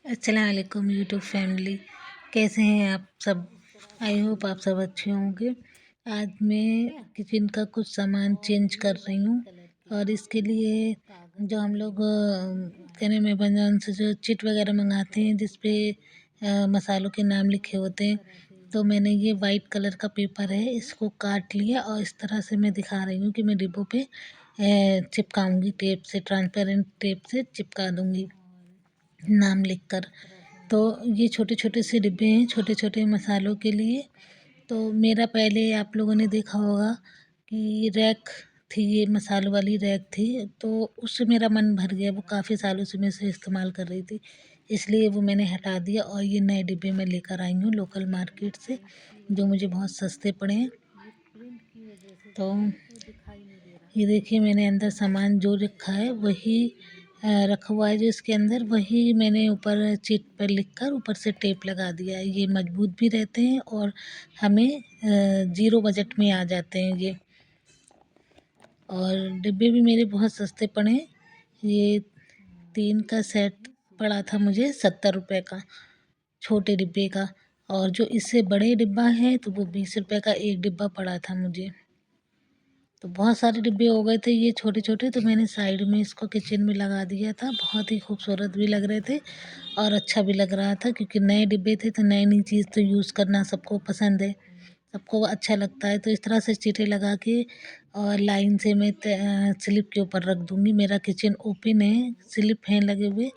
अस्सलाम वालेकुम YouTube family. कैसे हैं आप सब? आई होप आप सब अच्छे होंगे। आज मैं किचन का कुछ सामान चेंज कर रही हूँ और इसके लिए जो हम लोग कहने में अमेज़न से जो चिट वगैरह मंगाते हैं जिस पे मसालों के नाम लिखे होते हैं, तो मैंने ये वाइट कलर का पेपर है, इसको काट लिया और इस तरह से मैं दिखा रही हूँ कि मैं डिब्बों पे चिपकाऊंगी टेप से, ट्रांसपेरेंट टेप से चिपका दूंगी नाम लिखकर। तो ये छोटे छोटे से डिब्बे हैं छोटे छोटे मसालों के लिए। तो मेरा पहले आप लोगों ने देखा होगा कि रैक थी, ये मसालों वाली रैक थी, तो उससे मेरा मन भर गया। वो काफ़ी सालों से मैं इसे इस्तेमाल कर रही थी, इसलिए वो मैंने हटा दिया और ये नए डिब्बे मैं लेकर आई हूँ लोकल मार्केट से, जो मुझे बहुत सस्ते पड़े हैं। तो ये देखिए मैंने अंदर सामान जो रखा है वही रखा हुआ है, जो इसके अंदर वही मैंने ऊपर चिट पर लिखकर ऊपर से टेप लगा दिया है। ये मजबूत भी रहते हैं और हमें ज़ीरो बजट में आ जाते हैं ये। और डिब्बे भी मेरे बहुत सस्ते पड़े। ये 3 का सेट पड़ा था मुझे 70 रुपये का, छोटे डिब्बे का। और जो इससे बड़े डिब्बा है तो वो 20 रुपये का एक डिब्बा पड़ा था मुझे। तो बहुत सारे डिब्बे हो गए थे ये छोटे छोटे, तो मैंने साइड में इसको किचन में लगा दिया था। बहुत ही खूबसूरत भी लग रहे थे और अच्छा भी लग रहा था, क्योंकि नए डिब्बे थे तो नई नई चीज़ तो यूज़ करना सबको पसंद है, सबको अच्छा लगता है। तो इस तरह से चीटे लगा के और लाइन से मैं स्लिप के ऊपर रख दूँगी। मेरा किचन ओपन है, स्लिप हैं लगे हुए,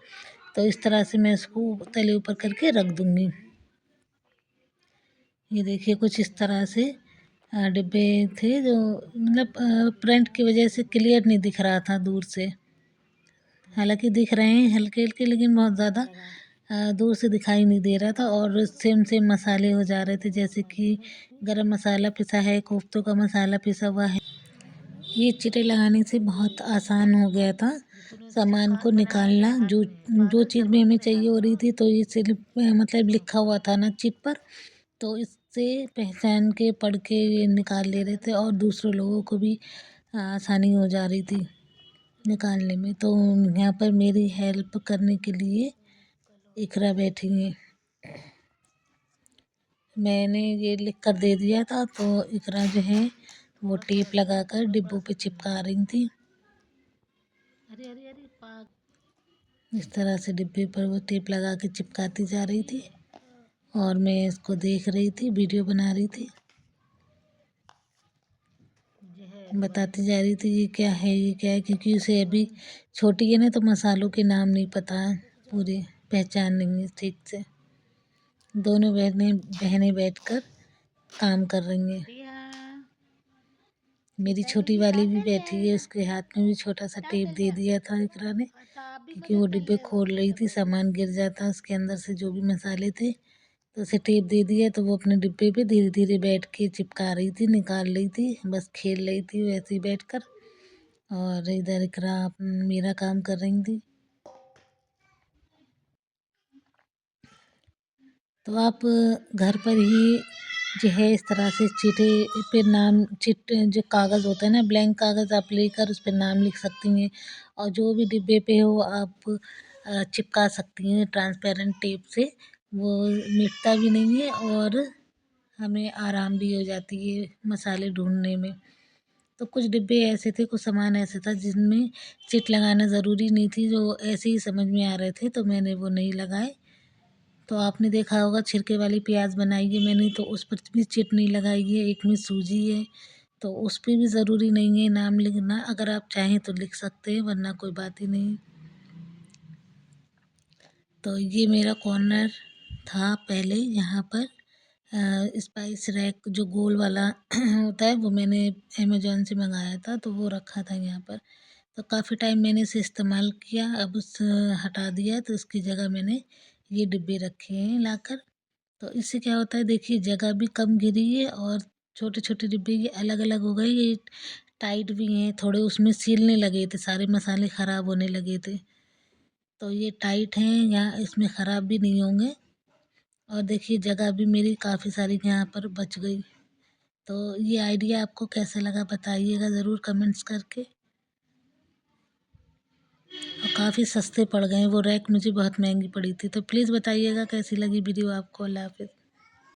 तो इस तरह से मैं इसको तले ऊपर करके रख दूँगी। ये देखिए कुछ इस तरह से डिब्बे थे, जो मतलब प्रिंट की वजह से क्लियर नहीं दिख रहा था दूर से। हालांकि दिख रहे हैं हल्के हल्के, लेकिन बहुत ज़्यादा दूर से दिखाई नहीं दे रहा था। और सेम सेम मसाले हो जा रहे थे, जैसे कि गरम मसाला पिसा है, कोफ्तों का मसाला पिसा हुआ है। ये चिटे लगाने से बहुत आसान हो गया था सामान को निकालना। जो जो चीज़ भी हमें चाहिए हो रही थी तो ये सिर्फ मतलब लिखा हुआ था ना चिट पर, तो इससे पहचान के पढ़ के ये निकाल ले रहे थे और दूसरे लोगों को भी आसानी हो जा रही थी निकालने में। तो यहाँ पर मेरी हेल्प करने के लिए इकरा बैठी है। मैंने ये लिख कर दे दिया था, तो इकरा जो है वो टेप लगाकर डिब्बों पे चिपका रही थी। इस तरह से डिब्बे पर वो टेप लगा के चिपकाती जा रही थी और मैं इसको देख रही थी, वीडियो बना रही थी, बताती जा रही थी ये क्या है ये क्या है, क्योंकि उसे अभी छोटी है ना, तो मसालों के नाम नहीं पता है, पूरे पहचान नहीं है ठीक से। दोनों बहनें बैठकर काम कर रही हैं। मेरी छोटी वाली भी बैठी है, उसके हाथ में भी छोटा सा टेप दे दिया था इकरा ने, क्योंकि वो डिब्बे खोल रही थी, सामान गिर जाता उसके अंदर से जो भी मसाले थे। तो उसे टेप दे दिया तो वो अपने डिब्बे पे धीरे धीरे बैठ के चिपका रही थी, निकाल रही थी, बस खेल रही थी वैसे ही बैठकर। और इधर इकरा मेरा काम कर रही थी। तो आप घर पर ही जो है इस तरह से चीटे पे नाम, चिट जो कागज़ होता है ना, ब्लैंक कागज़ आप लेकर उस पर नाम लिख सकती हैं और जो भी डिब्बे पे हो आप चिपका सकती हैं ट्रांसपेरेंट टेप से। वो मिटता भी नहीं है और हमें आराम भी हो जाती है मसाले ढूंढने में। तो कुछ डिब्बे ऐसे थे, कुछ सामान ऐसे था जिनमें चिट लगाना ज़रूरी नहीं थी, जो ऐसे ही समझ में आ रहे थे, तो मैंने वो नहीं लगाए। तो आपने देखा होगा छिलके वाली प्याज बनाई है मैंने, तो उस पर भी चिट नहीं लगाई है। एक में सूजी है, तो उस पर भी ज़रूरी नहीं है नाम लिखना, अगर आप चाहें तो लिख सकते हैं, वरना कोई बात ही नहीं। तो ये मेरा कॉर्नर था पहले, यहाँ पर स्पाइस रैक जो गोल वाला होता है, वो मैंने अमेज़न से मंगाया था, तो वो रखा था यहाँ पर। तो काफ़ी टाइम मैंने इसे इस्तेमाल किया, अब उस हटा दिया, तो इसकी जगह मैंने ये डिब्बे रखे हैं लाकर। तो इससे क्या होता है, देखिए जगह भी कम गिरी है और छोटे छोटे डिब्बे ये अलग अलग हो गए, ये टाइट भी हैं थोड़े, उसमें सीलने लगे थे, सारे मसाले ख़राब होने लगे थे। तो ये टाइट हैं, यहाँ इसमें ख़राब भी नहीं होंगे। और देखिए जगह भी मेरी काफ़ी सारी यहाँ पर बच गई। तो ये आइडिया आपको कैसा लगा बताइएगा ज़रूर कमेंट्स करके। और काफ़ी सस्ते पड़ गए हैं। वो रैक मुझे बहुत महंगी पड़ी थी। तो प्लीज़ बताइएगा कैसी लगी वीडियो आपको। अल्लाह हाफ़िज़।